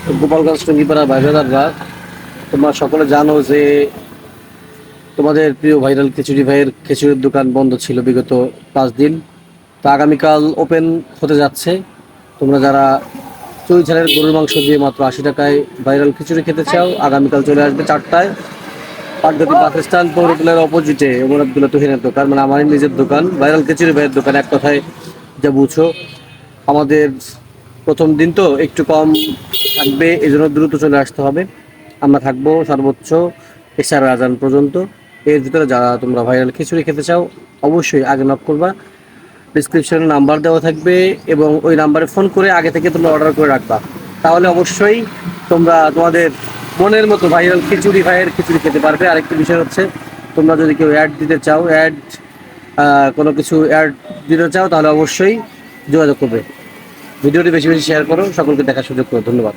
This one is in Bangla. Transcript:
গোপালগঞ্জ টঙ্গিপাড়া ভাইরালরা, তোমরা সকলে জানো যে তোমাদের প্রিয় ভাইরাল খিচুড়ি ভাইয়ের খিচুড়ির দোকান বন্ধ ছিল বিগত 5 দিন। তো আগামীকাল ওপেন হতে যাচ্ছে। তোমরা যারা চুইঝালের গরুর মাংস দিয়ে মাত্র 80 টাকায় ভাইরাল খিচুড়ি খেতে চাও, আগামীকাল চলে আসবে 4টায় পাটগতি বাস স্ট্যান্ড পৌরটুলের অপোজিটে ওমর আব্দুল্লাহ তুহিনের দোকান, মানে আমারই নিজের দোকান, ভাইরাল খিচুড়ি ভাইয়ের দোকান। এক কথায় যা বুঝছো, আমাদের প্রথম দিন তো একটু কম থাকবে, এই জন্য দ্রুত চলে আসতে হবে। আমরা থাকবো সর্বোচ্চ এশার আজান পর্যন্ত। এর ভিতরে যারা তোমরা ভাইরাল খিচুড়ি খেতে চাও অবশ্যই আগে নক করবা। ডিসক্রিপশনে নাম্বার দেওয়া থাকবে এবং ওই নাম্বারে ফোন করে আগে থেকে তোমরা অর্ডার করে রাখবা। তাহলে অবশ্যই তোমরা তোমাদের মনের মতো ভাইরাল খিচুড়ি ভাইয়ের খিচুড়ি খেতে পারবে। আরেকটি বিষয় হচ্ছে, তোমরা যদি কেউ অ্যাড দিতে চাও, কোনো কিছু অ্যাড দিতে চাও, তাহলে অবশ্যই যোগাযোগ করবে। ভিডিওটি বেশি বেশি শেয়ার করো, সকলকে দেখার সুযোগ করো। ধন্যবাদ।